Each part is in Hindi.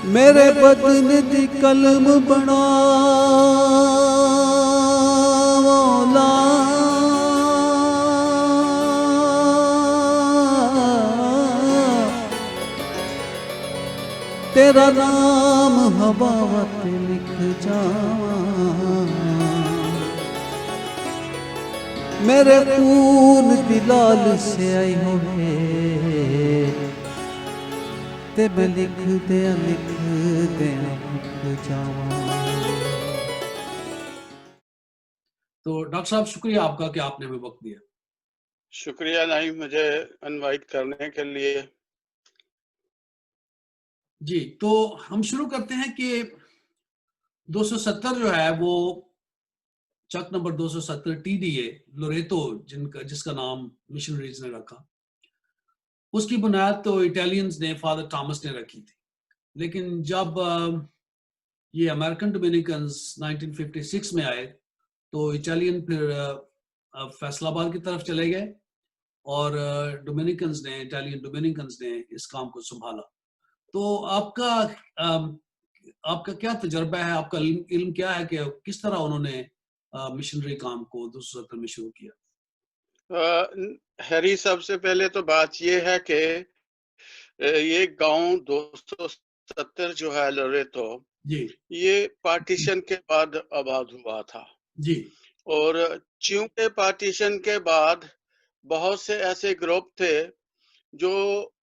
मेरे बदन दी कलम बना मौला, तेरा नाम हवावत लिख जावां, मेरे खून दिलाल से आई होवे ते मैं लिख दिया जावां। तो डॉक्टर साहब शुक्रिया आपका कि आपने हमें वक्त दिया। शुक्रिया नहीं मुझे इनवाइट करने के लिए। जी, तो हम शुरू करते हैं कि 270 जो है वो चक नंबर 270 TDA लोरेतो जिसका नाम मिशनरीज ने रखा, उसकी बुनियाद तो इटालियंस ने, फादर थॉमस ने रखी थी। लेकिन जब ये अमेरिकन डोमिनिकन्स 1956 में आए तो इटालियन फिर फैसलाबाद की तरफ चले गए और डोमिनिकन्स ने, इटालियन डोमिनिकन्स ने इस काम को संभाला। तो आपका क्या तजर्बा है, आपका इल्म क्या है कि किस तरह उन्होंने मिशनरी काम को 270 में शुरू किया? हैरी, सबसे पहले तो बात ये है कि ये गांव 270 जो है लोरेतो, जी ये पार्टीशन के बाद आबाद हुआ था जी। और चूंकि पार्टीशन के बाद बहुत से ऐसे ग्रुप थे जो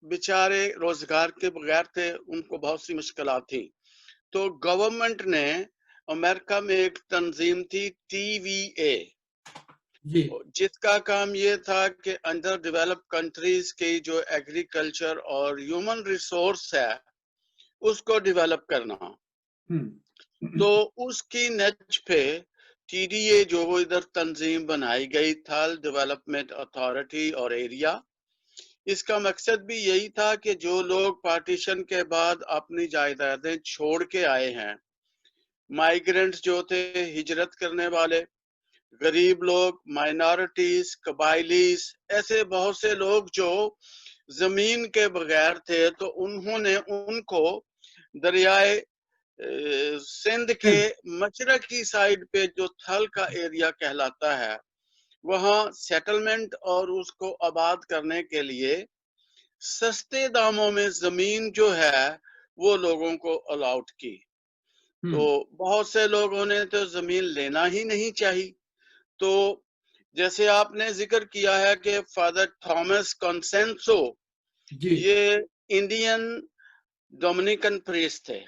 बेचारे रोजगार के बगैर थे, उनको बहुत सी मुश्किलात थी। तो गवर्नमेंट ने, अमेरिका में एक तंजीम थी TVA, जिसका काम ये था कि अंडर डेवलप्ड कंट्रीज की जो एग्रीकल्चर और ह्यूमन रिसोर्स है उसको डेवलप करना। तो उसकी नज पे TDA जो इधर तंजीम बनाई गई, थल डेवलपमेंट अथॉरिटी और एरिया, इसका मकसद भी यही था कि जो लोग पार्टीशन के बाद अपनी जायदादें छोड़ के आए हैं, माइग्रेंट्स जो थे, हिजरत करने वाले, गरीब लोग, माइनॉरिटीज, कबाइलीज, ऐसे बहुत से लोग जो जमीन के बगैर थे, तो उन्होंने उनको दरियाए सिंध के मशरकी साइड पे जो थल का एरिया कहलाता है, वहां सेटलमेंट और उसको आबाद करने के लिए सस्ते दामों में जमीन जो है वो लोगों को अलाउट की। तो बहुत से लोगों ने तो जमीन लेना ही नहीं चाहिए। तो जैसे आपने जिक्र किया है कि फादर थॉमस कॉन्सेंसो, ये इंडियन डोमिनिकन प्रीस्ट थे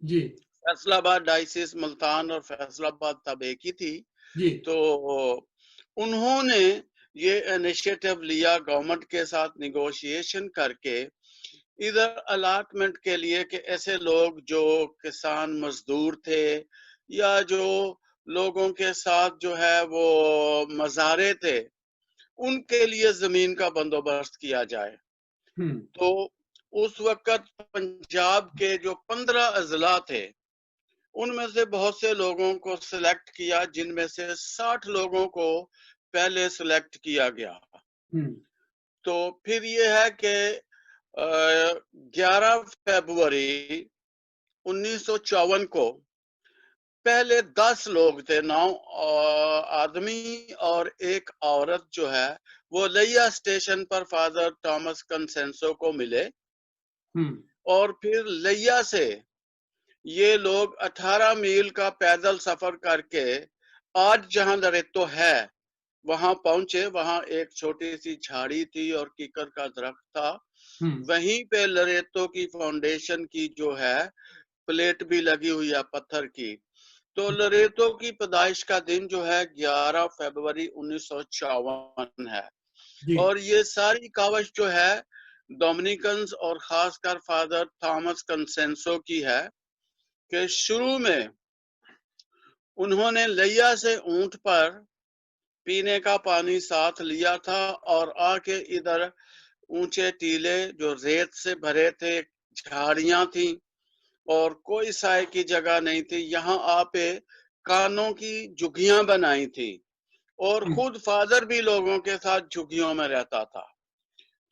जी। फैसलाबाद डायसिस, मुल्तान और फैसलाबाद तब एक ही थी जी। तो उन्होंने ये इनिशिएटिव लिया गवर्नमेंट के साथ निगोशिएशन करके इधर अलाटमेंट के लिए कि ऐसे लोग जो किसान मजदूर थे या जो लोगों के साथ जो है वो मज़ारे थे, उनके लिए जमीन का बंदोबस्त किया जाए। तो उस वक्त पंजाब के जो 15 अजला थे, उनमें से बहुत से लोगों को सिलेक्ट किया, जिनमें से 60 लोगों को पहले सिलेक्ट किया गया। तो फिर ये है कि 11 फरवरी 1954 को पहले 10 लोग थे, 9 आदमी और एक औरत जो है, वो लैया स्टेशन पर फादर थॉमस कंसेंसो को मिले और फिर लैया से ये लोग 18 मील का पैदल सफर करके आज जहां लोरेतो है वहां पहुंचे। वहां एक छोटी सी झाड़ी थी और कीकर का दरख्त था। वहीं पे लोरेतो की फाउंडेशन की जो है प्लेट भी लगी हुई है पत्थर की। तो लोरेतो की पैदाइश का दिन जो है 11 फरवरी 1954 है। और ये सारी कावश जो है डोमिनिकन्स और खासकर फादर थॉमस कंसेंसो की है कि शुरू में उन्होंने लैया से ऊंट पर पीने का पानी साथ लिया था और आके इधर ऊंचे टीले जो रेत से भरे थे, झाड़ियां थी और कोई साय की जगह नहीं थी, यहाँ आपे कानों की झुग्गियां बनाई थी और खुद फादर भी लोगों के साथ झुग्गियों में रहता था।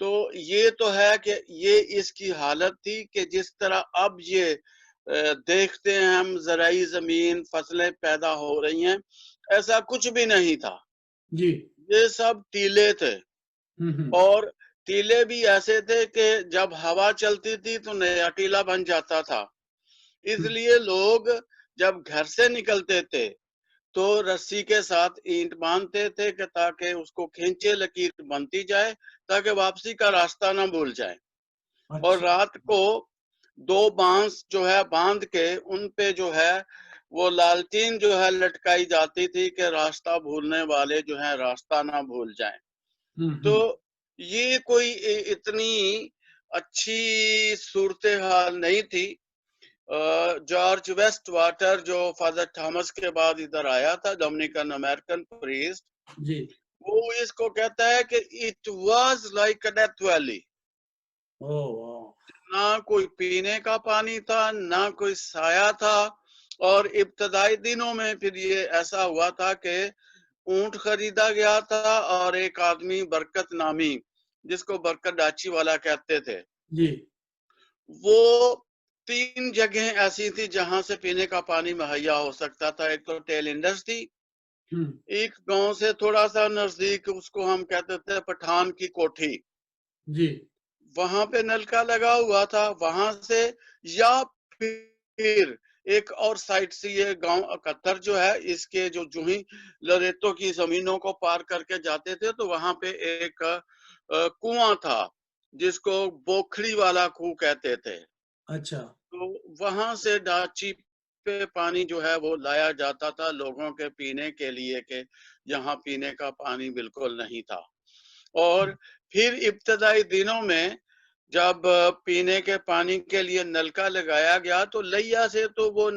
तो ये तो है कि ये इसकी हालत थी कि जिस तरह अब ये देखते हैं हम ज़राई ज़मीन, फसलें पैदा हो रही हैं, ऐसा कुछ भी नहीं था। जी। ये सब टीले थे हम्म। और टीले भी ऐसे थे कि जब हवा चलती थी तो नया टीला बन जाता था। इसलिए लोग जब घर से निकलते थे तो रस्सी के साथ ईंट बांधते थे कि ताकि उसको खींचे लकीर बनती जाए ताकि वापसी का रास्ता ना भूल जाए। और अच्छा। रात को दो बांस जो है बांध के उन पे जो है वो लालटीन जो है लटकाई जाती थी कि रास्ता भूलने वाले जो है रास्ता ना भूल जाएं। तो हम्म। ये कोई इतनी अच्छी सूरत हाल नहीं थी। जॉर्ज वेस्ट वाटर जो फादर थॉमस के बाद इधर आया था, डोमिनिकन अमेरिकन प्रीस्ट, जी। वो इसको कहता है कि it was like a death valley. ओ वाह। ना कोई पीने का पानी था, ना कोई साया था। और इब्तदाई दिनों में फिर ये ऐसा हुआ था कि ऊंट खरीदा गया था और एक आदमी बरकत नामी, जिसको बरकत डाची वाला कहते थे, जी। वो 3 जगह ऐसी थी जहां से पीने का पानी मुहैया हो सकता था। एक तो टेल इंडस थी, हम्म। एक गांव से थोड़ा सा नजदीक उसको हम कहते थे पठान की कोठी, जी। वहां पे नलका लगा हुआ था वहां से। या फिर एक और साइड से ये गांव अकत्तर जो है इसके जो जूही लरेतो की जमीनों को पार करके जाते थे तो वहां पे एक कुआं था जिसको बोखड़ी वाला कुआं कहते थे। अच्छा। तो वहां से डाची पे पानी जो है वो लाया जाता था लोगों के पीने के लिए के यहाँ पीने का पानी बिल्कुल नहीं था। और फिर इब्तदाई दिनों में जब पीने के पानी के लिए नलका लगाया गया तो लैया से तो वो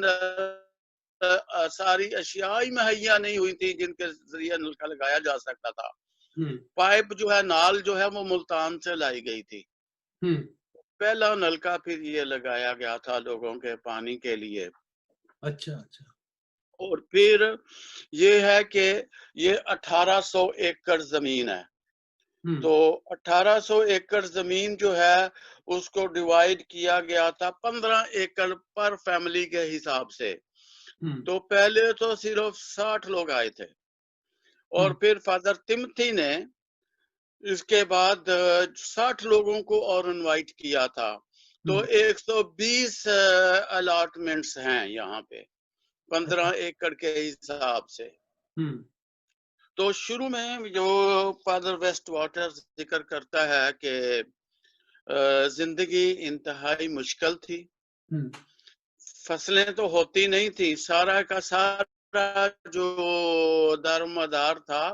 सारी अशिया ही मुहैया नहीं हुई थी जिनके जरिए नलका लगाया जा सकता था। हम्म। पाइप जो है नाल जो है वो मुल्तान से लाई गई थी। हम्म। पहला नलका फिर ये लगाया गया था लोगों के पानी के लिए। अच्छा अच्छा। और फिर ये है कि ये 1800 एकड़ जमीन है। हम्म। तो 1800 एकड़ जमीन जो है उसको डिवाइड किया गया था 15 एकड़ पर फैमिली के हिसाब से। हम्म। तो पहले तो सिर्फ 60 लोग आए थे और हम्म। फिर फादर तिमथी ने इसके बाद 60 लोगों को और इनवाइट किया था। तो हम्म। 120 अलॉटमेंट्स हैं यहाँ पे 15 एकड़ के हिसाब से। हम्म। तो शुरू में जो फादर वेस्ट वाटर जिक्र करता है कि जिंदगी इंतहाई मुश्किल थी, हम्म। फसलें तो होती नहीं थी, सारा का सारा जो दारोमदार था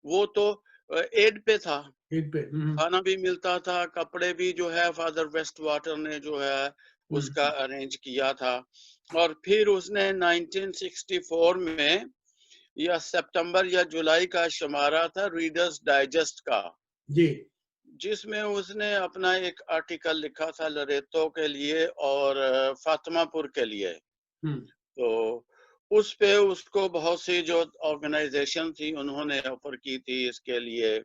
वो तो एड पे था। एक पे। हम्म। खाना भी मिलता था, कपड़े भी जो है फादर वेस्ट वाटर ने जो है उसका हम्म। अरेंज किया था। और फिर उसने 1964 में या सितंबर या जुलाई का शुमारा था रीडर्स डाइजेस्ट का, जी। जिसमें उसने अपना एक आर्टिकल लिखा था लरेतो के लिए और फातिमापुर के लिए। हम्म। तो उस पे उसको बहुत सी जो ऑर्गेनाइजेशन थी उन्होंने ऑफर की थी इसके लिए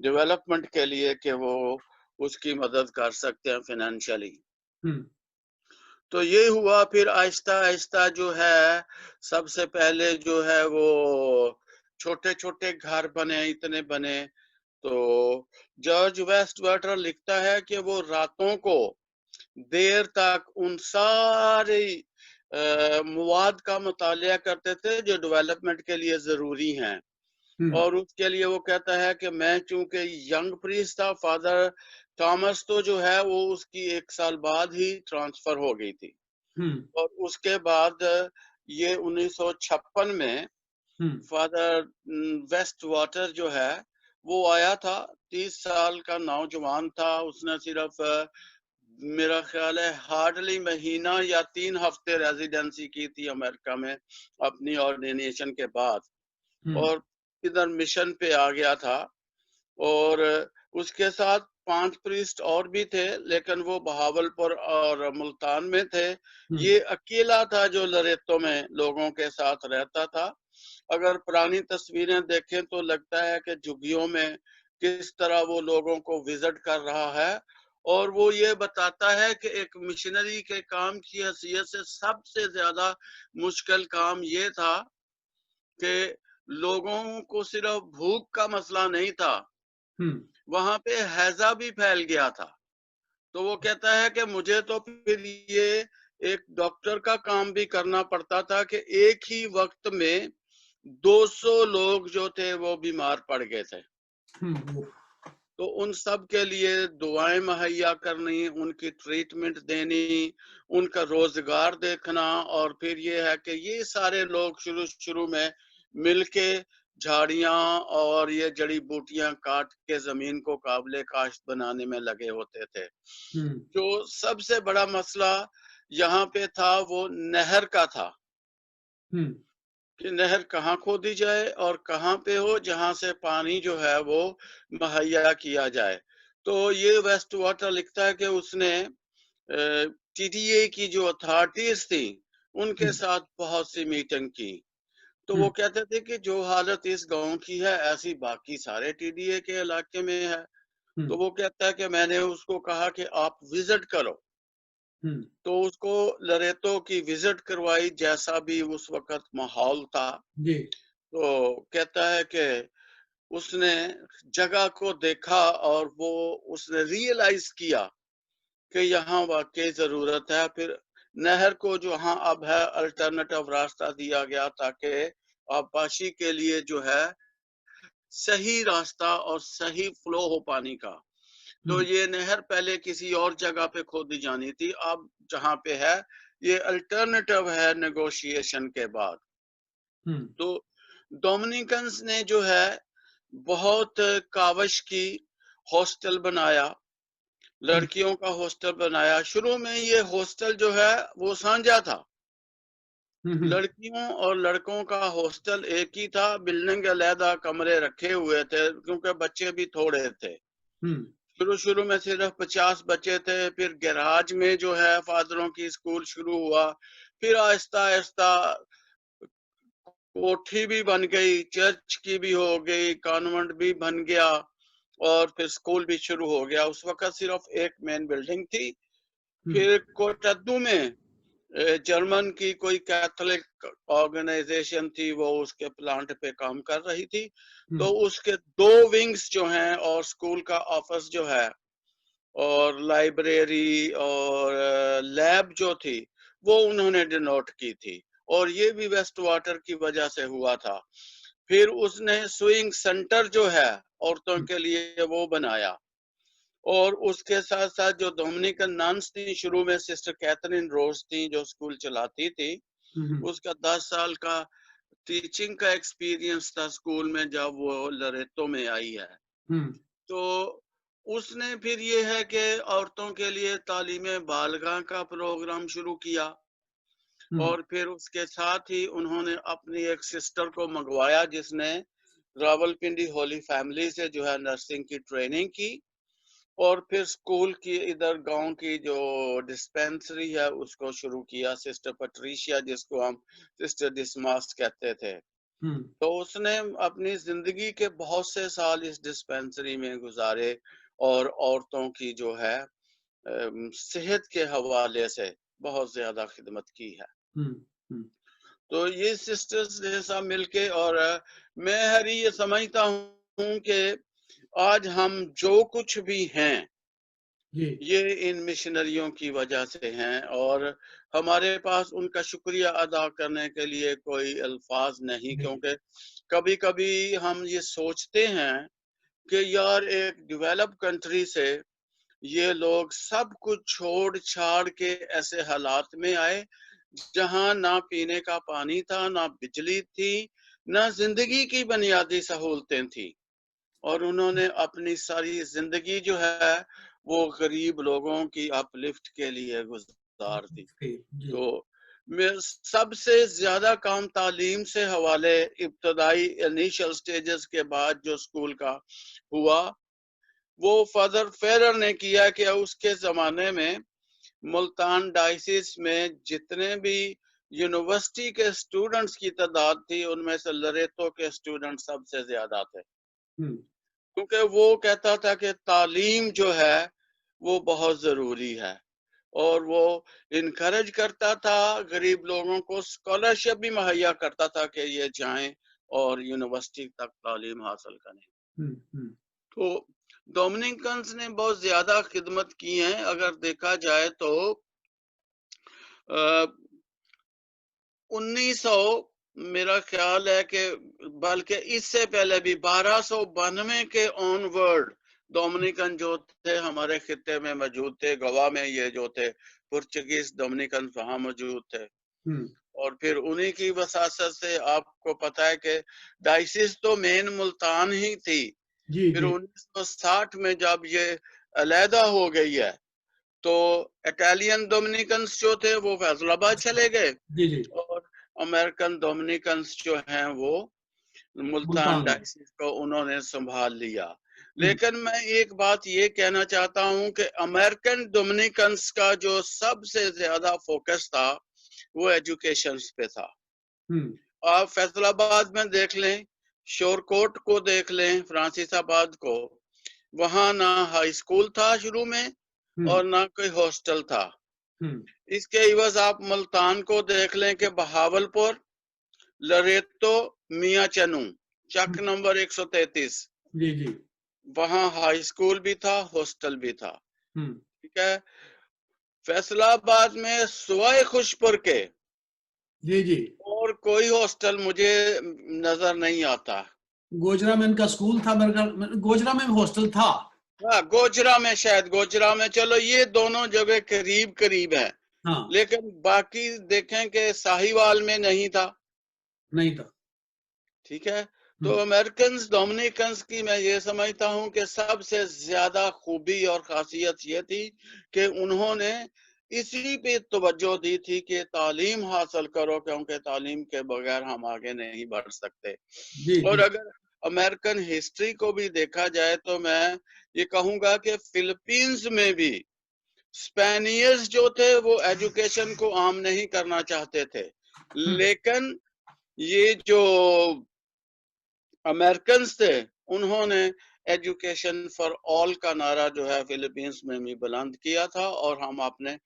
डेवलपमेंट के लिए कि वो उसकी मदद कर सकते हैं फाइनेंशियली। हम्म। तो ये हुआ फिर आहिस्ता आहिस्ता जो है सबसे पहले जो है वो छोटे छोटे घर बने, इतने बने। तो जॉर्ज वेस्ट वाटर लिखता है कि वो रातों को देर तक उन सारे मवाद का मुतालिया करते थे जो डेवलपमेंट के लिए जरूरी हैं। हम्म। और उसके लिए वो कहता है कि मैं चूंकि यंग प्रीस्ट था, फादर थॉमस तो जो है वो उसकी 1 साल बाद ही ट्रांसफर हो गई थी। हम्म। और उसके बाद ये 1956 में हम्म। फादर वेस्ट वाटर जो है वो आया था। 30 साल का नौजवान था, उसने सिर्फ मेरा ख्याल है हार्डली महीना या 3 हफ्ते रेजिडेंसी की थी अमेरिका में अपनी ऑर्डिनेशन के बाद। हम्म। और इधर मिशन पे आ गया था। और उसके साथ 5 प्रीस्ट और भी थे लेकिन वो बहावलपुर और मुल्तान में थे। हम्म। ये अकेला था जो लरेतो में लोगों के साथ रहता था। अगर पुरानी तस्वीरें देखें तो लगता है कि झुग्गियों में किस तरह वो लोगों को विजिट कर रहा है, और वो ये बताता है कि एक मिशनरी के काम की हैसियत से सबसे ज्यादा मुश्किल काम ये था कि लोगों को सिर्फ भूख का मसला नहीं था, वहां पे हैजा भी फैल गया था। तो वो कहता है कि मुझे तो फिर ये एक डॉक्टर का काम भी करना पड़ता था कि एक ही वक्त में 200 लोग जो थे वो बीमार पड़ गए थे। तो उन सब के लिए दुआएं मुहैया करनी, उनकी ट्रीटमेंट देनी, उनका रोजगार देखना, और फिर ये है कि ये सारे लोग शुरू शुरू में मिलके झाड़ियां और ये जड़ी बूटियां काट के जमीन को काबिले काश्त बनाने में लगे होते थे। जो सबसे बड़ा मसला यहाँ पे था वो नहर का था कि नहर कहाँ खोदी जाए और कहाँ पे हो जहां से पानी जो है वो मुहैया किया जाए। तो ये वेस्ट वाटर लिखता है कि उसने टीडीए की जो अथॉरिटीज थी उनके साथ बहुत सी मीटिंग की। तो वो कहते थे कि जो हालत इस गांव की है ऐसी बाकी सारे टीडीए के इलाके में है। तो वो कहता है कि मैंने उसको कहा कि आप विजिट करो। तो उसको लरेतो की विजिट करवाई, जैसा भी उस वक्त माहौल था। तो कहता है कि उसने जगह को देखा और वो उसने रियलाइज किया कि यहाँ वाकई जरूरत है। फिर नहर को जो हाँ अब है अल्टरनेटिव रास्ता दिया गया ताकि आबाशी के लिए जो है सही रास्ता और सही फ्लो हो पानी का। तो ये नहर पहले किसी और जगह पे खोदी जानी थी, अब जहाँ पे है ये अल्टरनेटिव है नेगोशिएशन के बाद। तो डोमिनिकन्स ने जो है बहुत कावश की, हॉस्टल बनाया, लड़कियों का हॉस्टल बनाया। शुरू में ये हॉस्टल जो है वो साझा था, लड़कियों और लड़कों का हॉस्टल एक ही था, बिल्डिंग अलहदा कमरे रखे हुए थे क्योंकि बच्चे भी थोड़े थे। शुरू शुरू में सिर्फ 50 बच्चे थे, फिर गैराज में जो है फादरों की स्कूल शुरू हुआ, फिर आहिस्ता आहिस्ता कोठी भी बन गई, चर्च की भी हो गई, कॉन्वेंट भी बन गया, और फिर स्कूल भी शुरू हो गया। उस वक्त सिर्फ एक मेन बिल्डिंग थी। फिर कोटद्दू में जर्मन की कोई कैथोलिक ऑर्गेनाइजेशन थी, वो उसके प्लांट पे काम कर रही थी। तो उसके 2 विंग्स जो हैं और स्कूल का ऑफिस जो है और लाइब्रेरी और लैब जो थी वो उन्होंने डिनोट की थी, और ये भी वेस्ट वाटर की वजह से हुआ था। फिर उसने स्विंग सेंटर जो है औरतों के लिए वो बनाया, और उसके साथ साथ जो डोमिनिकन नन्स थी, शुरू में सिस्टर कैथरीन रोज थी जो स्कूल चलाती थी, उसका 10 साल का टीचिंग का एक्सपीरियंस था स्कूल में जब वो लरेतो में आई है। तो उसने फिर ये है कि औरतों के लिए तालीम बालगा का प्रोग्राम शुरू किया, और फिर उसके साथ ही उन्होंने अपनी एक सिस्टर को मंगवाया जिसने रावलपिंडी होली फैमिली से जो है नर्सिंग की ट्रेनिंग की, और फिर स्कूल की इधर गांव की जो डिस्पेंसरी है उसको शुरू किया, सिस्टर पट्रीशिया जिसको हम सिस्टर डिसमास कहते थे। तो उसने अपनी जिंदगी के बहुत से साल इस डिस्पेंसरी में गुजारे और औरतों की जो है सेहत के हवाले से बहुत ज्यादा खिदमत की है। तो ये सिस्टर्स जैसा मिलके, और मैं हरी ये समझता हूँ कि आज हम जो कुछ भी हैं ये इन मिशनरियों की वजह से हैं, और हमारे पास उनका शुक्रिया अदा करने के लिए कोई अल्फाज नहीं, क्योंकि कभी कभी हम ये सोचते हैं कि यार एक डेवलप कंट्री से ये लोग सब कुछ छोड़ छाड़ के ऐसे हालात में आए जहां ना पीने का पानी था, ना बिजली थी, ना जिंदगी की बुनियादी सहूलतें थी, और उन्होंने अपनी सारी जिंदगी जो है वो गरीब लोगों की अपलिफ्ट के लिए गुजार दी। तो मैं सबसे ज्यादा काम तालीम से हवाले इब्तदाई इनिशियल स्टेजेस के बाद जो स्कूल का हुआ वो फादर फेरर ने किया कि उसके जमाने में मुल्तान डायसिस में जितने भी यूनिवर्सिटी के स्टूडेंट्स की तादाद थी उनमें से लरेतो के स्टूडेंट सबसे ज्यादा थे। क्योंकि वो कहता था कि तालीम जो है वो बहुत जरूरी है, और वो इनकरेज करता था गरीब लोगों को, स्कॉलरशिप भी मुहैया करता था कि ये जाएं और यूनिवर्सिटी तक तालीम हासिल करें। हम्म। तो डोमिनिकन्स ने बहुत ज्यादा खिदमत की है। अगर देखा जाए तो 1900, मेरा ख्याल है कि बल्कि इससे पहले भी 1292 के ऑनवर्ड डोमिनिकन जो थे हमारे खित्ते में मौजूद थे। गोवा में ये जो थे पुर्तगीज डोमिनिकन वहां मौजूद थे, और फिर उन्हीं की वसासत से आपको पता है कि डायसिस तो मेन मुल्तान ही थी। जी फिर जी 1960 में जब ये अलहदा हो गई है तो इटालियन डोमिनिकन्स जो थे वो फैसलाबाद चले गए, जी जी और अमेरिकन डोमिनिकन्स जो हैं वो मुल्तान मुल्तान में। डायसिस को उन्होंने संभाल लिया। हम्म लेकिन मैं एक बात ये कहना चाहता हूं कि अमेरिकन डोमिनिकन्स का जो सबसे ज्यादा फोकस था वो एजुकेशन पे था। हम्म आप फैसलाबाद में देख लें, शोरकोट को देख लें, फ्रांसिसाबाद को, वहां ना हाई स्कूल था शुरू में हम्म और ना कोई हॉस्टल था। हम्म इसके इवज आप मुल्तान को देख लें कि बहावलपुर, लरेतो, मियां चनू, चक हम्म, नंबर 133, जी जी वहां हाई स्कूल भी था, हॉस्टल भी था। हम्म ठीक है। फैसलाबाद में सुवाए खुशपुर के जी जी। और कोई हॉस्टल मुझे नजर नहीं आता। गोजरा में इनका स्कूल था, मेरे ख्याल गोजरा में हॉस्टल था। हाँ, गोजरा में, शायद गोजरा में, चलो ये दोनों जगह करीब करीब है। हाँ, लेकिन बाकी देखें कि साहिवाल में नहीं था। नहीं था। ठीक है। तो हम्म अमेरिकन डोमिनिकन्स की मैं ये समझता हूं कि सबसे ज्यादा खूबी और खासियत ये थी कि उन्होंने इसी पे तवज्जो दी थी कि तालीम हासिल करो, क्योंकि तालीम के बगैर हम आगे नहीं बढ़ सकते। जी और जी अगर अमेरिकन हिस्ट्री को भी देखा जाए तो मैं ये कहूंगा कि फिलीपींस में भी स्पेनियर्स जो थे वो एजुकेशन को आम नहीं करना चाहते थे, हम्म लेकिन ये जो अमेरिकन थे उन्होंने एजुकेशन फॉर ऑल का नारा जो है फिलीपींस में भी बुलंद किया था। और हम अपने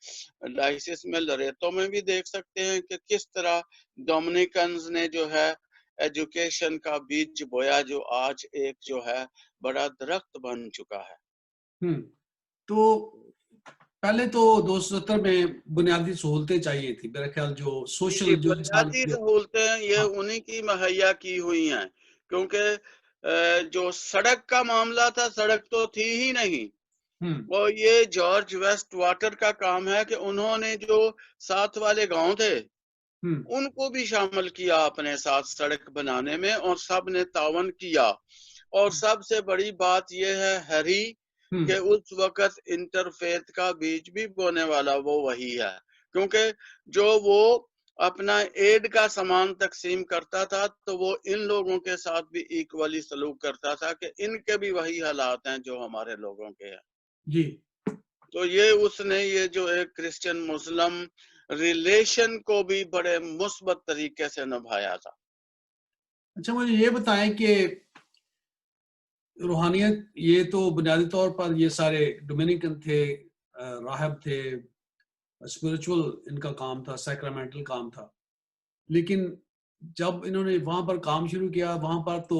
डायसिस में, लरेतो में भी देख सकते हैं कि किस तरह डोमिनिकन्स ने जो है एजुकेशन का बीज बोया, जो आज एक जो है बड़ा दरख्त बन चुका है। हम्म। तो पहले तो 270 में बुनियादी सहूलतें चाहिए थी, मेरा ख्याल जो जी, सोशल, जो इंसान बुनियादी जो। सहूलतें ये हाँ। उन्हीं की मुहैया की हुई हैं, क्योंकि जो सड़क का मामला था, सड़क तो थी ही नहीं। हम्म वो ये जॉर्ज वेस्ट वाटर का काम है कि उन्होंने जो साथ वाले गांव थे हम्म उनको भी शामिल किया अपने साथ सड़क बनाने में, और सब ने तावन किया। और सबसे बड़ी बात यह है हैरी कि हम्म उस वक्त इंटरफेथ का बीज भी बोने वाला वो वही है, क्योंकि जो वो अपना एड का सामान तकसीम करता था तो वो इन लोगों के साथ भी इक्वली सलूक करता था कि इनके भी वही हालात हैं जो हमारे लोगों के हैं। जी। तो ये उसने ये जो एक क्रिश्चियन मुस्लिम रिलेशन को भी बड़े मुस्बत तरीके से निभाया था। अच्छा, मुझे ये बताएं कि रूहानियत, ये तो बुनियादी तौर पर ये सारे डोमिनिकन थे, राहब थे, स्पिरिचुअल इनका काम था, सैक्रामेंटल काम था। लेकिन जब इन्होंने वहां पर काम शुरू किया, वहां पर तो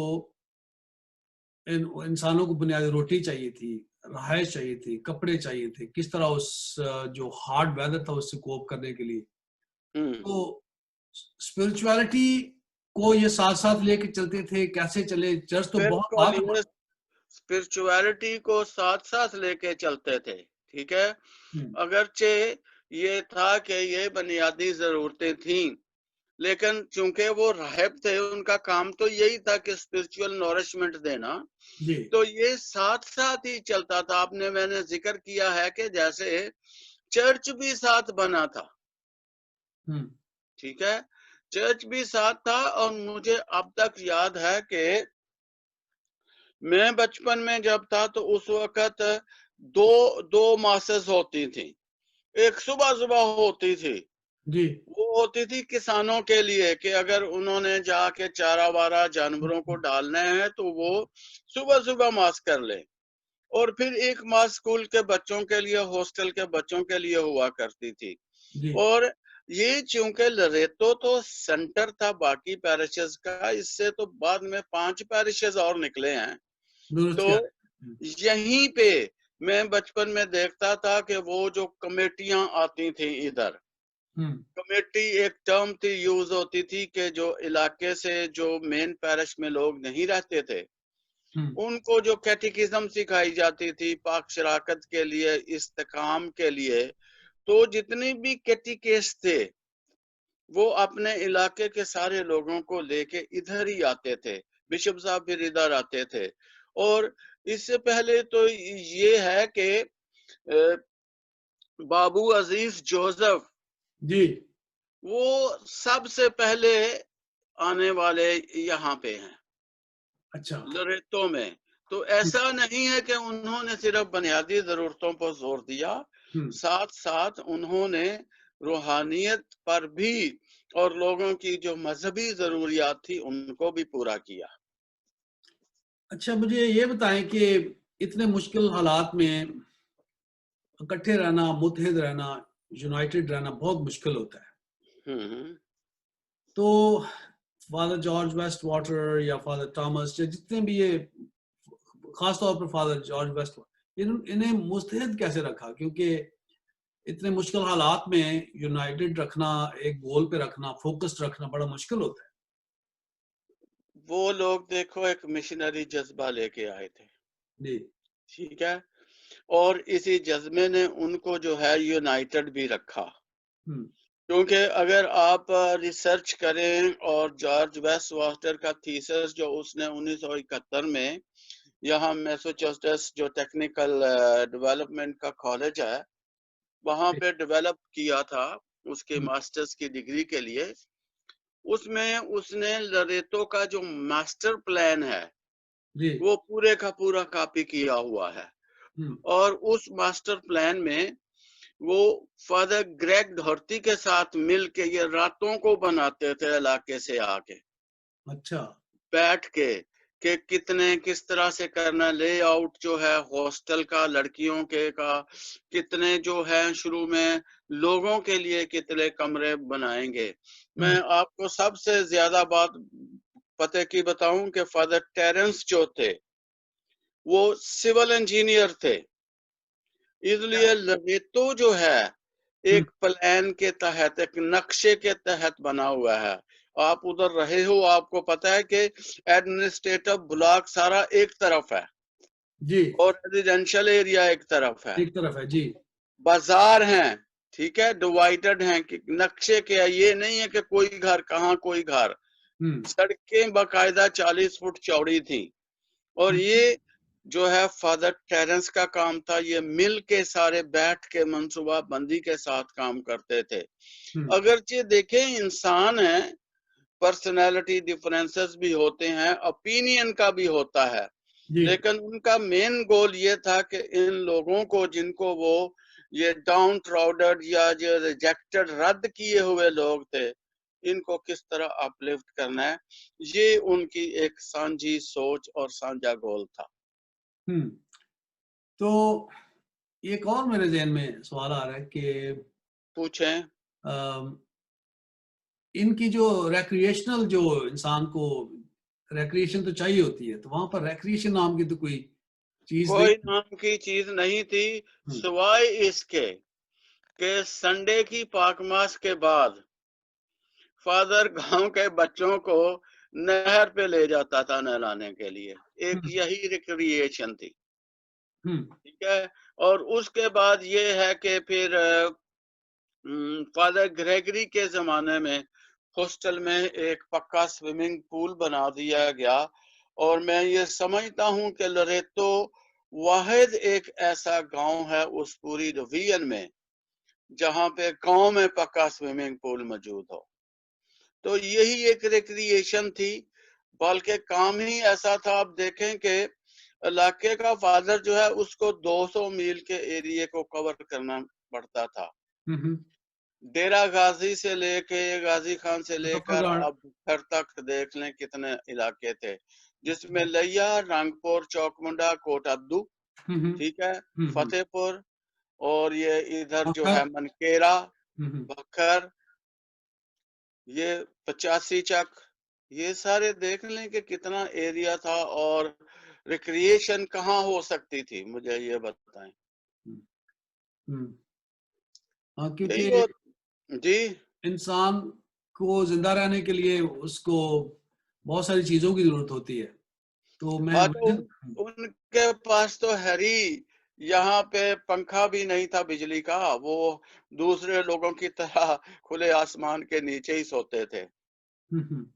इंसानों को बुनियादी रोटी चाहिए थी, रहायश चाहिए थी, कपड़े चाहिए थे, किस तरह उस जो हार्ड वेदर था उससे कोप करने के लिए। हम्म। तो स्पिरिचुअलिटी को ये साथ साथ लेके चलते थे, कैसे चले? चर्च तो बहुत बिल्कुल, बात। ये स्पिरिचुअलिटी को साथ साथ लेके चलते थे। ठीक है। हम्म अगरचे ये था कि ये बुनियादी जरूरतें थी, लेकिन चूंकि वो राहब थे उनका काम तो यही था कि स्पिरिचुअल नॉरिशमेंट देना। जी। तो ये साथ साथ ही चलता था। आपने, मैंने जिक्र किया है कि जैसे चर्च भी साथ बना था। हम्म ठीक है। चर्च भी साथ था, और मुझे अब तक याद है कि मैं बचपन में जब था तो उस वक्त दो दो मासेस होती थी। एक सुबह सुबह होती थी जी। वो होती थी किसानों के लिए कि अगर उन्होंने जाके चारा वारा जानवरों को डालना है तो वो सुबह सुबह मास कर लें। और फिर एक मास स्कूल के बच्चों के लिए, हॉस्टल के बच्चों के लिए हुआ करती थी। जी। और ये चूंकि लरेतो तो सेंटर था बाकी पैरिशेस का, इससे तो बाद में 5 पैरिशेस और निकले हैं। दुरुस्त तो किया है। यहीं पे मैं बचपन में देखता था कि वो जो कमेटियां आती थी इधर, हम्म। कमेटी एक टर्म थी यूज होती थी कि जो इलाके से जो मेन पैरिश में लोग नहीं रहते थे, हम्म। उनको जो कैटेकिज्म सिखाई जाती थी पाक शराकत के लिए, इस्तेकाम के लिए, तो जितने भी कैटेकेस थे वो अपने इलाके के सारे लोगों को लेके इधर ही आते थे। बिशप साहब फिर इधर आते थे। और इससे पहले तो ये है कि बाबू अजीज जोसेफ जी। वो सबसे पहले आने वाले यहाँ पे हैं, अच्छा। लोरेतो में। तो ऐसा नहीं है कि उन्होंने सिर्फ बुनियादी जरूरतों पर जोर दिया, हम्म। साथ साथ उन्होंने रूहानियत पर भी और लोगों की जो मजहबी जरूरियात थी उनको भी पूरा किया। अच्छा, मुझे ये बताएं कि इतने मुश्किल हालात में इकट्ठे रहना, मुत्तहिद रहना, यूनाइटेड रहना बहुत मुश्किल होता है। हम्म। तो फादर जॉर्ज वेस्ट वाटर या फादर थॉमस या जितने भी ये, खासतौर पर फादर जॉर्ज वेस्ट, इन्हें मुस्तैद कैसे रखा? क्योंकि इतने मुश्किल हालात में यूनाइटेड रखना, एक गोल पे रखना, फोकस्ड रखना बड़ा मुश्किल होता है। वो लोग देखो एक मिशनरी जज्बा लेके आए थे, जी। ठीक है, और इसी जज्बे ने उनको जो है यूनाइटेड भी रखा। हम्म। क्योंकि अगर आप रिसर्च करें और जॉर्ज वेस्ट वाटर का थीसिस जो उसने 1971 में यहाँ मैसाचुसेट्स जो टेक्निकल डेवलपमेंट का कॉलेज है वहां पे डेवलप किया था उसके हम्म। मास्टर्स की डिग्री के लिए, उसमें उसने लरेतो का जो मास्टर प्लान है जी। वो पूरे का पूरा कॉपी किया हुआ है। हम्म। और उस मास्टर प्लान में वो फादर ग्रेग डॉर्टी के साथ मिल के ये रातों को बनाते थे इलाके से आके अच्छा। बैठ के कि कितने किस तरह से करना, लेआउट जो है हॉस्टल का लड़कियों के का, कितने जो है शुरू में लोगों के लिए कितने कमरे बनाएंगे। मैं हम्म। आपको सबसे ज्यादा बात पते की बताऊं कि फादर टेरेंस जो थे वो सिविल इंजीनियर थे, इसलिए लरेतो जो है हम्म। एक प्लान के तहत, एक नक्शे के तहत बना हुआ है। आप उधर रहे हो, आपको पता है कि एडमिनिस्ट्रेटिव ब्लॉक सारा एक तरफ है जी। और रेजिडेंशियल एरिया एक तरफ है, एक तरफ है। जी। बाजार हैं, ठीक है, डिवाइडेड हैं कि नक्शे के है। ये नहीं है कि कोई घर कहाँ कोई घर, हम्म। सड़कें बाकायदा 40 फुट चौड़ी थी। और हम्म। ये जो है फादर टेरेंस का काम था, ये मिल के सारे बैठ के मंसूबा बंदी के साथ काम करते थे। हम्म। अगरचे देखें इंसान है, पर्सनालिटी डिफरेंसेस भी होते हैं, ओपिनियन का भी होता है, जी। लेकिन उनका मेन गोल ये था कि इन लोगों को जिनको वो ये डाउन ट्राउडेड या जो रिजेक्टेड रद्द किए हुए लोग थे, इनको किस तरह अपलिफ्ट करना है, ये उनकी एक साझी सोच और साझा गोल था। हम्म। तो एक और मेरे जहन में सवाल आ रहा है कि पूछें। अम, इनकी जो रिक्रिएशनल, जो इंसान को रिक्रिएशन तो चाहिए होती है, तो वहां पर रिक्रिएशन नाम की तो कोई चीज कोई नहीं। नाम की चीज नहीं थी हम्म। सिवाय इसके कि संडे की पाकमास के बाद फादर गांव के बच्चों को नहर पे ले जाता था नहलाने के लिए, एक हम्म। यही रिक्रिएशन थी, हम्म। ठीक है। और उसके बाद ये है कि फिर फादर ग्रेगरी के जमाने में हॉस्टल में एक पक्का स्विमिंग पूल बना दिया गया। और मैं ये समझता हूँ कि लोरेतो वाहिद एक ऐसा गांव है उस पूरी डिवीजन में जहां पे गांव में पक्का स्विमिंग पूल मौजूद हो। तो यही एक रिक्रिएशन थी, बल्कि काम ही ऐसा था। आप देखें कि इलाके का फादर जो है उसको 200 मील के एरिया को कवर करना पड़ता था। हम्म। डेरा गाजी से लेके गाजी खान से लेकर मुजफ्फरगढ़। अब घर तक देख लें कितने इलाके थे, जिसमें लिया, रंगपुर, चौकमुंडा, कोट अद्दू, हम्म ठीक है, हम्म फतेहपुर, और ये इधर जो मक्खर। है मनकेरा, हम्म बखर, ये 85 चक, ये सारे देख लें कि कितना एरिया था और रिक्रिएशन कहाँ हो सकती थी, मुझे ये बताएं। हम्म। हाँ, यही क्योंकि वो जी। इंसान को जिंदा रहने के लिए उसको बहुत सारी चीजों की जरूरत होती है। तो मैं हाँ, तो उनके पास तो हरी, यहाँ पे पंखा भी नहीं था बिजली का, वो दूसरे लोगों की तरह खुले आसमान के नीचे ही सोते थे। हम्म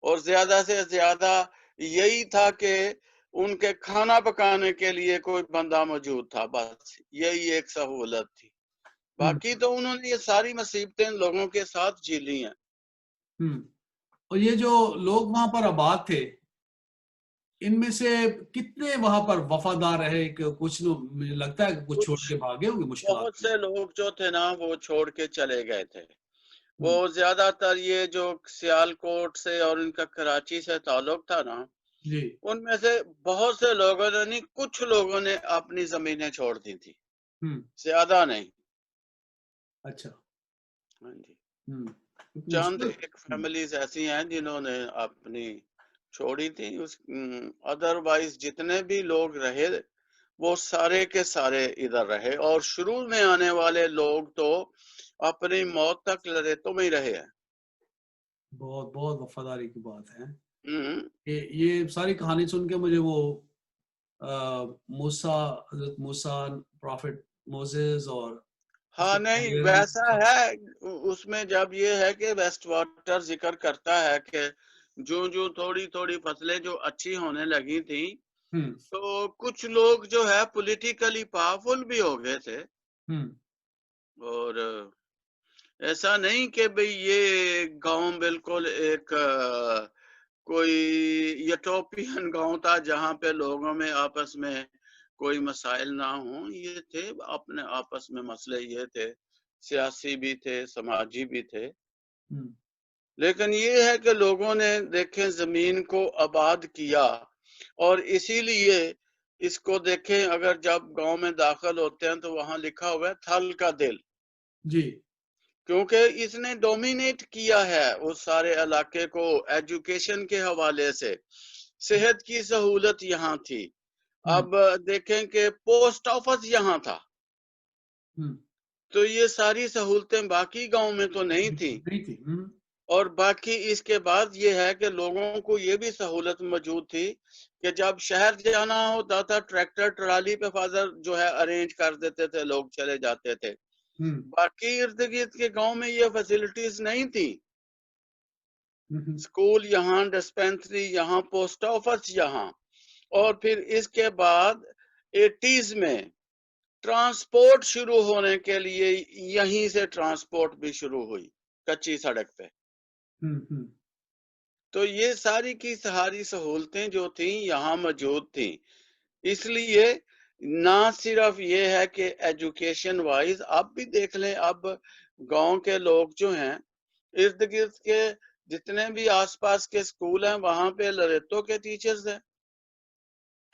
और ज्यादा से ज्यादा यही था कि उनके खाना पकाने के लिए कोई बंदा मौजूद था, बस यही एक सहूलत थी। बाकी हम्म तो उन्होंने ये सारी मुसीबतें लोगों के साथ झेली हैं। हम्म। और ये जो लोग वहां पर आबाद थे, इनमें से कितने वहां पर वफादार रहे? कि कुछ लोग, मुझे लगता है कि कुछ छोड़ कुछ के भागे होंगे मुश्किलात बहुत में। से लोग जो थे ना, वो छोड़ के चले गए थे। वो हम्म, ज्यादातर ये जो सियालकोट से और इनका कराची से ताल्लुक था ना, जी। उनमें से बहुत से लोगों ने नहीं, कुछ लोगों ने अपनी जमीनें छोड़ दी थी, हम्म। ज्यादा नहीं। अच्छा। हाँ जी। क्योंकि चंद मुश्किल। एक फैमिलीज ऐसी हैं जिन्होंने अपनी छोड़ी थी, उस अदरवाइज जितने भी लोग रहे वो सारे के सारे इधर रहे, और शुरू में आने वाले लोग तो अपनी मौत तक लड़ेतों में ही रहे हैं। बहुत बहुत वफादारी की बात है। हम्म। ये सारी कहानी सुन के मुझे वो मूसा, हजरत मूसा, प्रॉफिट मोसेस और हाँ, उसके नहीं पैगंबर। वैसा है। उसमें जब ये है कि वेस्ट वाटर जिक्र करता है कि जो जो थोड़ी थोड़ी फसलें जो अच्छी होने लगी थी, हम्म तो कुछ लोग जो है पॉलिटिकली पावरफुल भी हो गए थे। हम्म और ऐसा नहीं कि भाई ये गांव बिल्कुल एक कोई यूटोपियन गांव था जहां पे लोगों में आपस में कोई मसाइल ना हो। ये थे अपने आपस में मसले, ये थे सियासी भी थे, समाजी भी थे। हम्म लेकिन ये है कि लोगों ने देखें जमीन को आबाद किया, और इसीलिए इसको देखें, अगर जब गांव में दाखिल होते हैं तो वहां लिखा हुआ है थल का दिल, जी। क्योंकि इसने डोमिनेट किया है उस सारे इलाके को एजुकेशन के हवाले से। सेहत की सहूलत यहाँ थी। हम्म अब देखें कि पोस्ट ऑफिस यहाँ था, हम्म। तो ये सारी सहूलतें बाकी गांव में तो नहीं थी। नहीं थी। और बाकी इसके बाद ये है कि लोगों को ये भी सहूलत मौजूद थी कि जब शहर जाना होता था, ट्रैक्टर ट्राली पे फादर जो है अरेंज कर देते थे, लोग चले जाते थे। हम्म बाकी इर्द गिर्द के गांव में ये फैसिलिटीज नहीं थी। हम्म स्कूल यहाँ, डिस्पेंसरी यहाँ, पोस्ट ऑफिस यहाँ। और फिर इसके बाद 80s में ट्रांसपोर्ट शुरू होने के लिए यहीं से ट्रांसपोर्ट भी शुरू हुई, कच्ची सड़क पे। हम्म। तो ये सारी की सारी सहूलतें जो थी यहाँ मौजूद थी। इसलिए ना सिर्फ ये है कि एजुकेशन वाइज, आप भी देख लें, अब गांव के लोग जो हैं, इर्द गिर्द के जितने भी आसपास के स्कूल हैं, वहां पे लरेतो के टीचर्स हैं।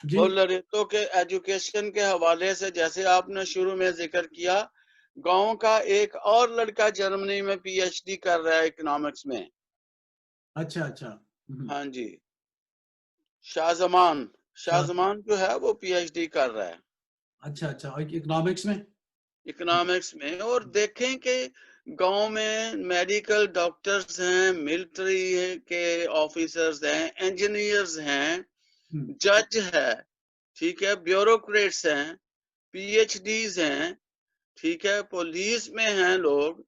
जी। और लरेतो के एजुकेशन के हवाले से, जैसे आपने शुरू में जिक्र किया, गांव का एक और लड़का जर्मनी में पीएचडी कर रहा है इकोनॉमिक्स में। अच्छा अच्छा। हाँ जी, शाहजमान। शाह। शाहजमान जो है वो पीएचडी कर रहा है अच्छा अच्छा, और इकोनॉमिक्स में। इकोनॉमिक्स में। और देखें कि गांव में मेडिकल डॉक्टर्स हैं, मिलिट्री के ऑफिसर्स हैं, इंजीनियर्स हैं, हम्म। जज है, ठीक है, ब्यूरोक्रेट्स हैं, पीएचडीज हैं, ठीक है, पुलिस में हैं लोग,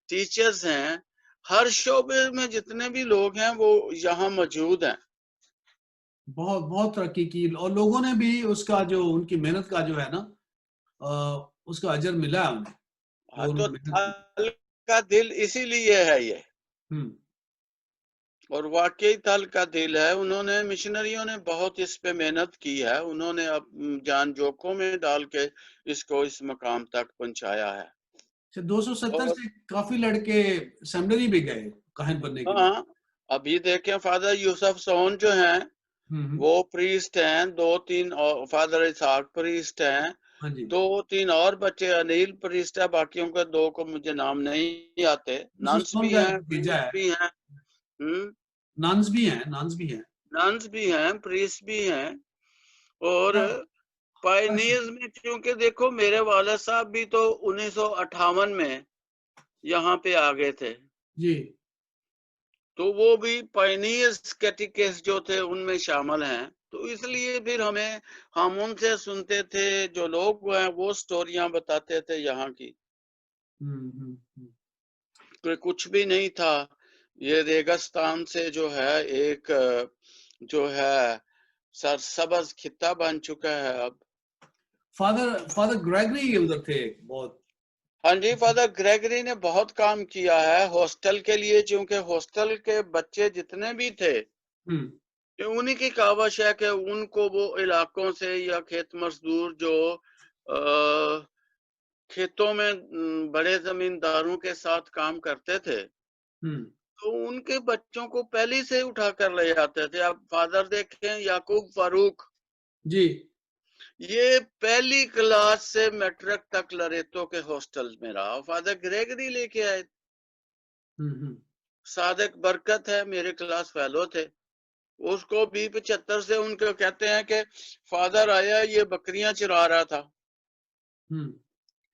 टीचर्स हैं। हर शोबे में जितने भी लोग हैं वो यहाँ मौजूद हैं। बहुत बहुत तरक्की की, और लोगों ने भी उसका जो उनकी मेहनत का जो है ना, उसका अजर मिला है उन्हें, हाँ, जो तो उन्होंने मेहनत की। थल का दिल इसीलिए है ये। हम्म और वाकई थल का दिल है। उन्होंने, मिशनरियों ने बहुत इस पे मेहनत की है, उन्होंने अब जान जोखों में डाल के इसको इस मकाम तक पहुंचाया है। अच्छा, 270 और से काफी लड़के सेमिनरी भी गए काहिन बनने के लिए। हाँ, अभी देखें फादर यूसुफ सोन जो हैं हम्म। वो प्रीस्ट हैं, 2-3 और फादर इसहाक प्रीस्ट हैं, हाँ जी। 2-3 और बच्चे, अनिल प्रीस्ट है, बाकियों के 2 को मुझे नाम नहीं आते। नन्स सुन भी का हैं, भेजा प्रीस्ट है, भी हैं, नन्स भी हैं, नन्स भी हैं। नन्स भी हैं, प्रीस्ट भी हैं। और क्या पायनियर्स में क्योंकि देखो मेरे वाले साहब भी तो 1958 में यहाँ पे आ गए थे, जी। तो वो भी पायनियर्स कैटेकिस्ट जो थे उनमें शामिल हैं। तो इसलिए फिर हम उनसे सुनते थे, जो लोग हैं वो स्टोरियां बताते थे यहाँ की, हम्म। तो कुछ भी नहीं था। ये रेगिस्तान से जो है एक जो है सरसब्ज खित्ता बन चुका है अब। फादर ग्रेगरी उधर थे बहुत। हाँ जी, फादर ग्रेगरी ने बहुत काम किया है हॉस्टल के लिए, क्योंकि हॉस्टल के बच्चे जितने भी थे, हम्म ये उन्हीं की काविश है कि उनको वो इलाकों से या खेत मजदूर जो खेतों में बड़े जमींदारों के साथ काम करते थे, हम्म। तो उनके बच्चों को पहले से उठा कर ले जाते थे। अब फादर देखें, याकूब फारूक, जी। ये पहली क्लास से मैट्रिक तक लरेतो के हॉस्टल में रहा, फादर ग्रेगरी लेके आए। हम्म। सादिक बरकत है, मेरे क्लास फेलो थे, उसको भी 75 से उनको कहते हैं कि फादर आया, ये बकरियां चरा रहा था, हम्म। तो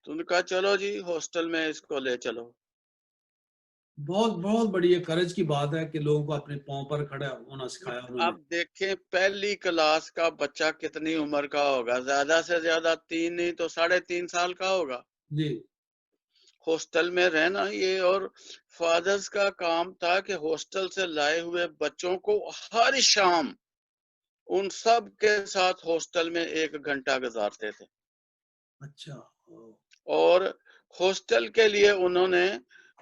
उन्होंने कहा चलो जी हॉस्टल में इसको ले चलो। बहुत बहुत बड़ी ये करज की बात है कि लोगों को अपने पांव पर खड़ा होना सिखाया उन्होंने। आप देखें पहली क्लास का बच्चा कितनी उम्र का होगा, ज्यादा से ज्यादा 3 नहीं तो 3.5 साल का होगा, जी। हॉस्टल में रहना ये। और फादर्स का काम था कि हॉस्टल से लाए हुए बच्चों को हर शाम उन सब के साथ हॉस्टल में 1 घंटा गुजारते थे। अच्छा। और हॉस्टल के लिए उन्होंने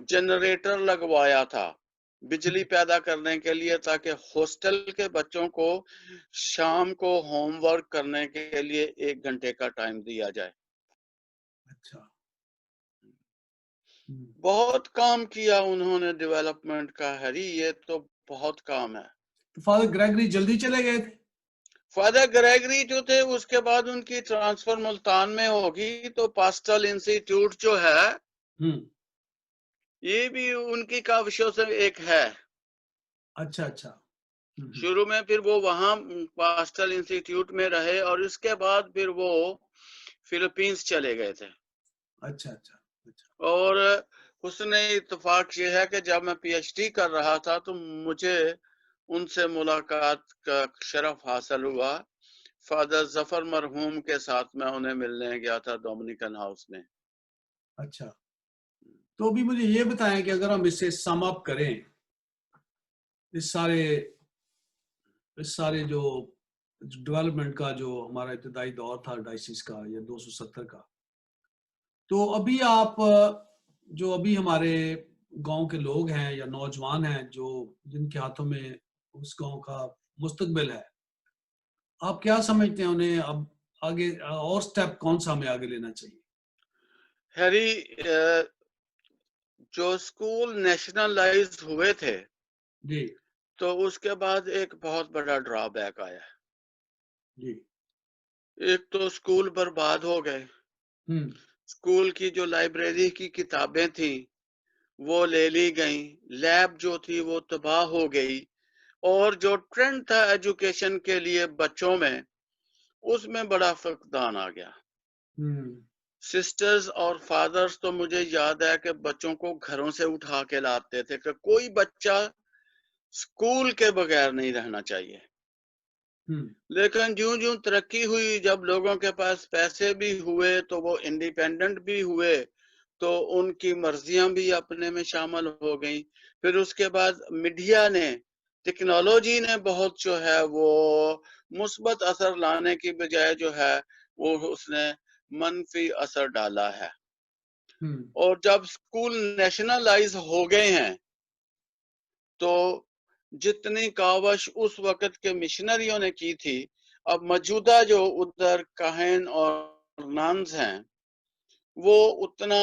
जनरेटर लगवाया था बिजली पैदा करने के लिए, ताकि हॉस्टल के बच्चों को शाम को होमवर्क करने के लिए 1 घंटे का टाइम दिया जाए। अच्छा। बहुत काम किया उन्होंने डेवलपमेंट का, हरी ये तो बहुत काम है। तो फादर ग्रेगरी जल्दी चले गए थे। फादर ग्रेगरी जो थे उसके बाद उनकी ट्रांसफर मुल्तान में होगी, तो पास्टल इंस्टीट्यूट जो है हम्म। ये भी उनकी काविशों से एक है। अच्छा अच्छा। शुरू में फिर वो वहां पास्टल इंस्टीट्यूट में रहे, और इसके बाद फिर वो फिलीपींस चले गए थे। अच्छा अच्छा अच्छा। और उसने इत्तेफाक ये है कि जब मैं पीएचडी कर रहा था तो मुझे उनसे मुलाकात का शरफ हासिल हुआ। फादर जफर मरहूम के साथ मैं उन्हें मिलने गया था डोमिनिकन हाउस में। अच्छा। तो अभी मुझे ये बताएं कि अगर हम इसे सम अप करें, इस सारे जो डेवलपमेंट का जो हमारा इब्तदाई दौर था डायसिस का या 270 का, तो अभी आप जो अभी हमारे गांव के लोग हैं या नौजवान हैं जो जिनके हाथों में उस गांव का मुस्तकबिल है, आप क्या समझते हैं उन्हें अब आगे और स्टेप कौन सा हमें आगे लेना चाहिए? हैरी, जो स्कूल नेशनलाइज हुए थे जी तो उसके बाद एक बहुत बड़ा ड्रॉबैक आया। जी। एक तो स्कूल बर्बाद हो गए, हम्म स्कूल की जो लाइब्रेरी की किताबें थी वो ले ली गई, लैब जो थी वो तबाह हो गई, और जो ट्रेंड था एजुकेशन के लिए बच्चों में, उसमें बड़ा फकदान आ गया। हम्म। सिस्टर्स और फादर्स तो मुझे याद है कि बच्चों को घरों से उठा के लाते थे कि कोई बच्चा स्कूल के बगैर नहीं रहना चाहिए। हम्म। लेकिन ज्यों ज्यों तरक्की हुई, जब लोगों के पास पैसे भी हुए तो वो इंडिपेंडेंट भी हुए, तो उनकी मर्जियां भी अपने में शामिल हो गई। फिर उसके बाद मीडिया ने, टेक्नोलॉजी ने बहुत जो है वो मुस्बत असर लाने की बजाय जो है वो उसने मनफी असर डाला है। हम्म। और जब स्कूल नेशनलाइज हो गए हैं तो जितनी कावश उस वक्त के मिशनरियों ने की थी, अब मौजूदा जो उधर काहिन और नन्स हैं वो उतना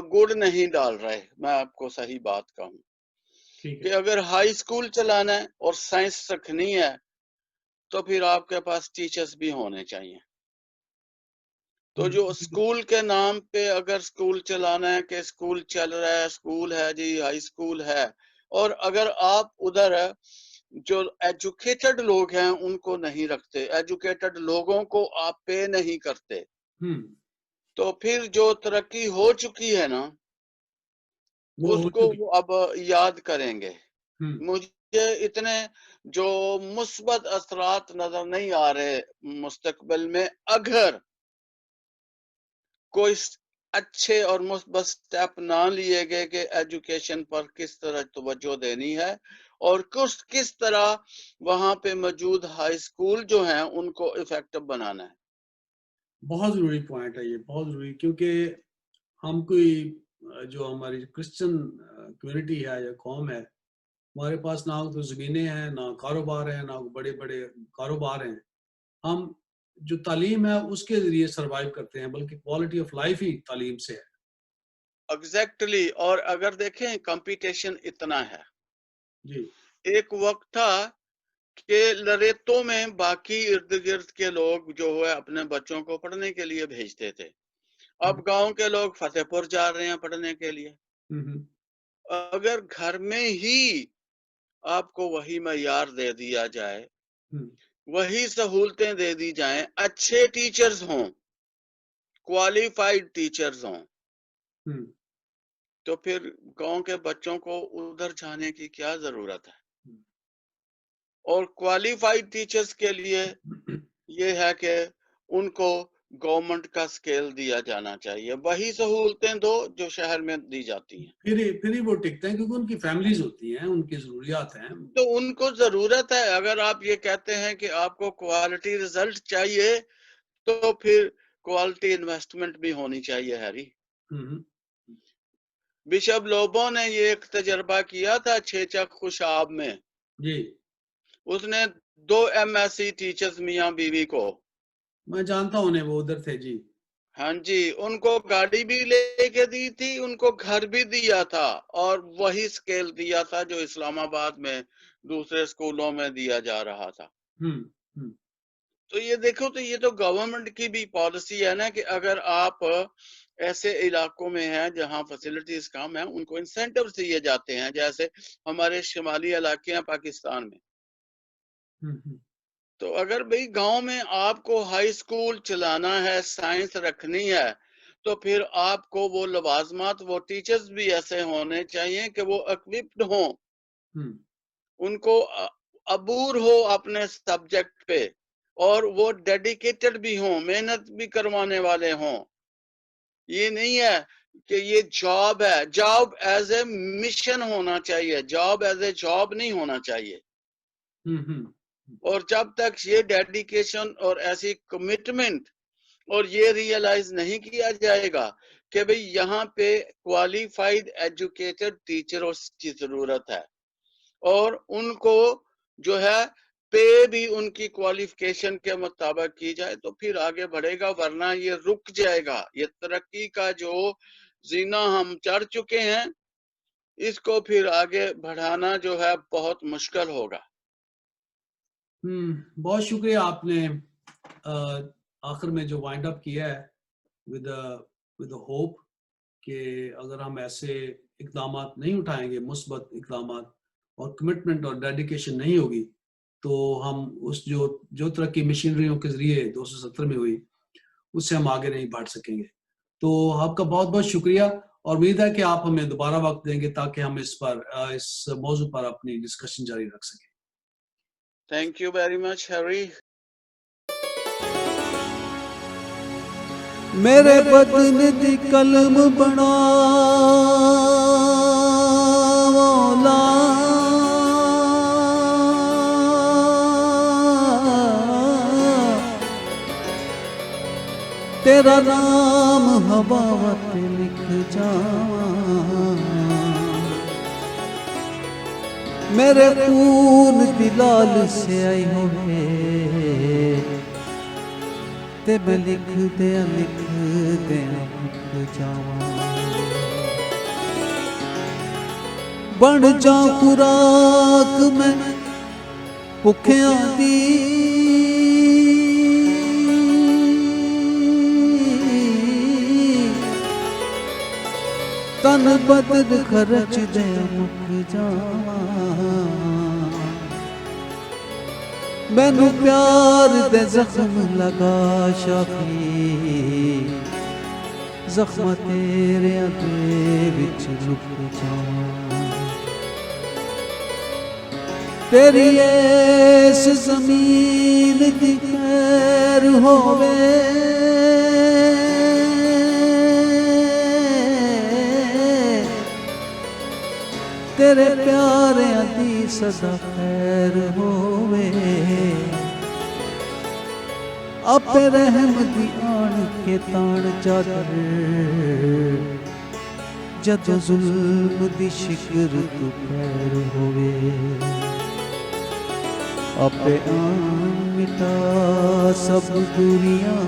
गुड़ नहीं डाल रहे। मैं आपको सही बात कहूँ ठीक कि है। अगर हाई स्कूल चलाना है और साइंस रखनी है तो फिर आपके पास टीचर्स भी होने चाहिए। तो जो स्कूल के नाम पे अगर स्कूल चलाना है कि स्कूल चल रहा है, स्कूल है जी, हाई स्कूल है, और अगर आप उधर जो एजुकेटेड लोग हैं उनको नहीं रखते, एजुकेटेड लोगों को आप पे नहीं करते, हम्म, तो फिर जो तरक्की हो चुकी है ना वो हो उसको चुकी। वो अब याद करेंगे। हम्म, मुझे इतने जो मुस्बत असरात नजर नहीं आ रहे मुस्तकबिल में, अगर कोई अच्छे और मुस्बत स्टेप ना लिए गए कि एजुकेशन पर किस तरह तवज्जो देनी है और किस तरह वहां पे मौजूद हाई स्कूल जो हैं उनको इफेक्टिव बनाना है। बहुत जरूरी पॉइंट है ये, बहुत जरूरी, क्योंकि हम कोई जो हमारी क्रिश्चियन कम्युनिटी है या कौम है, हमारे पास ना तो ज़मीनें हैं, ना कारोबार है, ना बड़े बड़े कारोबार हैं। हम जो तालीम है उसके ज़रिए सर्वाइव करते हैं, बल्कि क्वालिटी ऑफ लाइफ ही तालीम से है। एग्जैक्टली। और अगर देखें कंपटीशन इतना है, जी। एक वक्त था कि लरेतों में बाकी इर्द गिर्द के लोग जो है अपने बच्चों को पढ़ने के लिए भेजते थे। अब गांव के लोग फतेहपुर जा रहे हैं पढ़ने के लिए। हम्म, अगर घर में ही आपको वही मयार दे दिया जाए, हम्म, वही सहूलतें दे दी जाएं, अच्छे टीचर्स हों, क्वालिफाइड टीचर्स हों, हम्म, तो फिर गांव के बच्चों को उधर जाने की क्या जरूरत है। और क्वालिफाइड टीचर्स के लिए ये है कि उनको गवर्नमेंट का स्केल दिया जाना चाहिए, वही सहूलतें दो जो शहर में दी जाती हैं। फिर ही वो टिकते हैं, क्योंकि उनकी फैमिलीज होती हैं, उनकी जरूरियात हैं। तो उनको जरूरत है। अगर आप ये कहते हैं कि आपको क्वालिटी रिजल्ट चाहिए तो फिर क्वालिटी इन्वेस्टमेंट भी होनी चाहिए हैरी। हम्म, बिशप लोबो ने ये एक तजर्बा किया था छेचक खुशाब में। जी, उसने 2 MSc टीचर्स मियां बीवी को, मैं जानता हूँ उन्हें, वो उधर थे जी। हाँ जी, उनको गाड़ी भी लेके दी थी, उनको घर भी दिया था, और वही स्केल दिया था जो इस्लामाबाद में दूसरे स्कूलों में दिया जा रहा था। हम्म, हम्म, तो ये देखो, तो ये तो गवर्नमेंट की भी पॉलिसी है ना कि अगर आप ऐसे इलाकों में हैं जहां फैसिलिटीज कम है, उनको इंसेंटिव दिए जाते हैं, जैसे हमारे शुमाली इलाके हैं पाकिस्तान में। हम्म, तो अगर भाई गांव में आपको हाई स्कूल चलाना है, साइंस रखनी है, तो फिर आपको वो लवाजमात, वो टीचर्स भी ऐसे होने चाहिए कि वो इक्विप्ड हों, हम्म, उनको अबूर हो अपने सब्जेक्ट पे, और वो डेडिकेटेड भी हों, मेहनत भी करवाने वाले हों। ये नहीं है कि ये जॉब है, जॉब एज ए मिशन होना चाहिए, जॉब एज ए जॉब नहीं होना चाहिए। हम्म, और जब तक ये डेडिकेशन और ऐसी कमिटमेंट और ये रियलाइज नहीं किया जाएगा कि भाई यहाँ पे क्वालिफाइड एजुकेटेड टीचरों की जरूरत है, और उनको जो है पे भी उनकी क्वालिफिकेशन के मुताबिक की जाए, तो फिर आगे बढ़ेगा, वरना ये रुक जाएगा। ये तरक्की का जो जीना हम चढ़ चुके हैं, इसको फिर आगे बढ़ाना जो है बहुत मुश्किल होगा। बहुत शुक्रिया आपने आखिर में जो वाइंड अप किया है विद विद होप कि अगर हम ऐसे इकदाम नहीं उठाएंगे, मुस्बत इकदाम, और कमिटमेंट और डेडिकेशन नहीं होगी, तो हम उस जो तरक्की मशीनरियों के जरिए 270 में हुई, उससे हम आगे नहीं बढ़ सकेंगे। तो आपका बहुत बहुत शुक्रिया, और उम्मीद है कि आप हमें दोबारा वक्त देंगे ताकि हम इस मौजू पर अपनी डिस्कशन जारी रख सकें। Thank you very much Harry. मेरे बदन दी कलम बना मौला, तेरा नाम हवावत लिख जावां, मेरे खून दी लाल से आई होवे ते मैं लिख दिया लिख दियां मुक जावां बन जा खुराक मैं भुखियां दी तन बदन खर्च दे मुक जावां मैनू प्यार दे जख्म लगा शाफी जख्म तेरे अगे विच रुक जावां तेरी इस जमीन दी खैर होवे तेरे प्यारियां दी सदा खैर होवे आपे रहम दी आन के तान चादर जदों जुल्म दी शिकर तू पैर होवे आपे आन मिटा सब दूरियां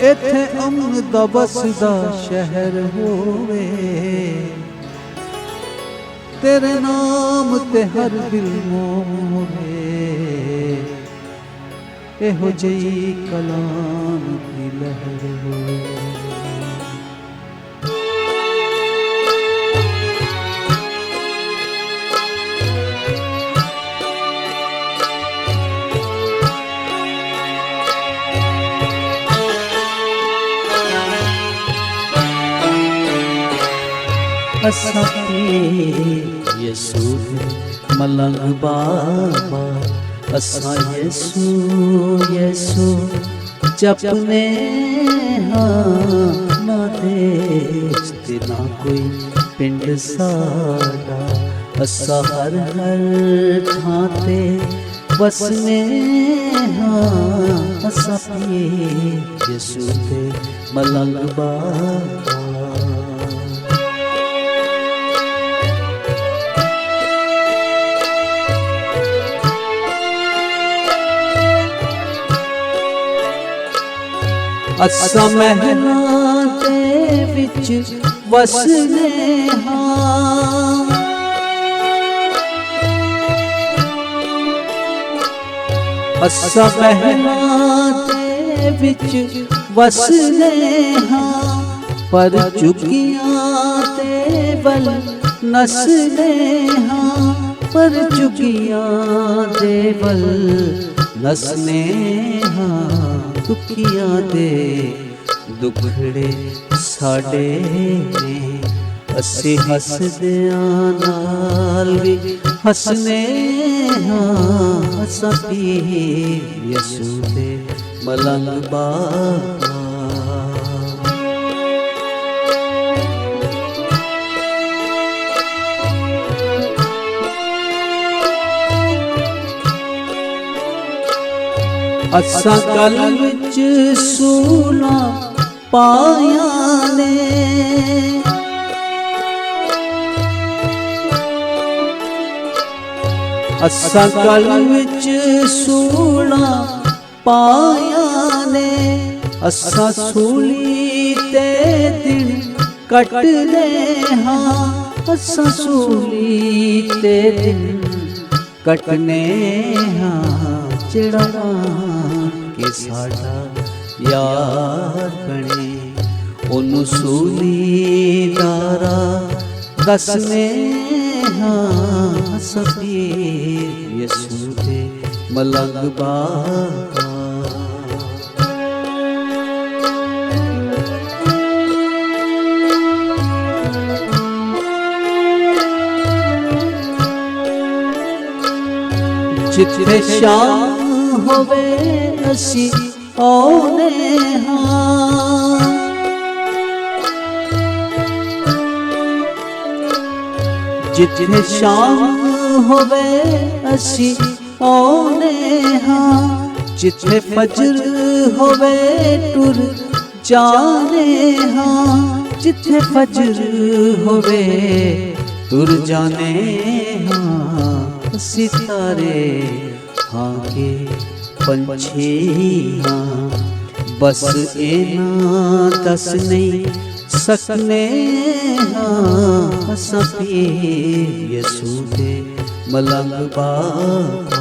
इत्थे अमन दा बसदा शहर होवे तेरे नाम ते हर दिल मोम होवे एहो जई कलाम दी लहर होवे असा यसू मलंग बाबा असा यसू यसू जपने हाँ ना देश ते ना कोई पिंड साडा असा हर हर थां ते वसने हाँ असा यसू ते मलंग बाबा असा महलां दे विच वसने हाँ असा महलां दे विच वसने हाँ पर चुगियां ते वल नसने हाँ पर चुगियां ते वल नसने हाँ दुखियां दे दुखड़े साडे ने असी हसदियां नाल भी हसने हाँ असा पीर यसू दे मलंग बाबा असा गल विच सूला पाया ने असा गल विच सूला पाया ने असा सूली ते दिन कटने हाँ असा सूली ते दिन कटने हाँ जेड़ा के साडा यार बने ओनू सूली दारा दसने हाँ सफीर यसू दे मलंग बाबा जिथे शाम होवे असी औने हाँ जिथे शाम होवे असी औने हाँ जिथे फजर होवे टुर जाने हाँ जिथे फजर होवे टुर जाने हाँ सितारे हाँ के पंछी हाँ बस एना दस नहीं सकने हाँ सपी यसू दे मलंग बाबा।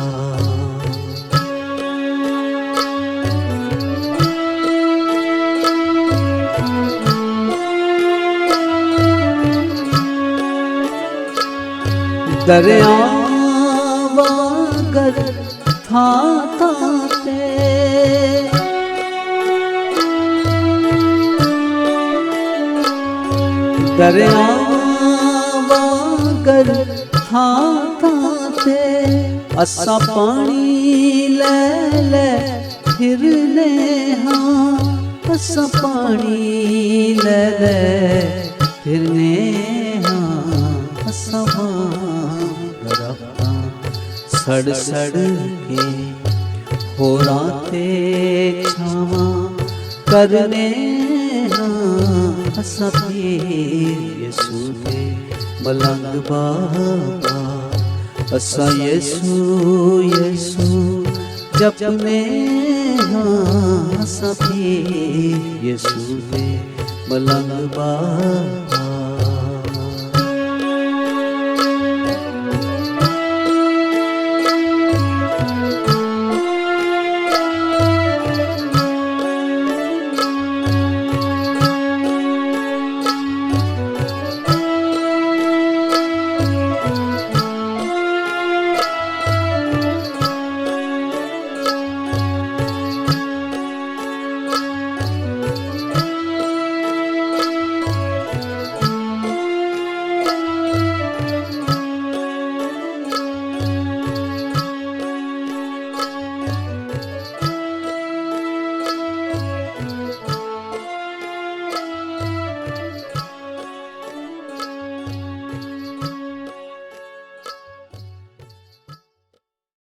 दरियावा गर था ताते दरियावा गर था ताते असा पानी ले ले फिरने हाँ असा पानी ले ले फिरने हाँ असा सड़ सड़ के हो राते छावा करने हाँ सभी यसू दे मलंग बाबा। असा यसू यसू जपने हाँ सभी यसू दे मलंग बाबा।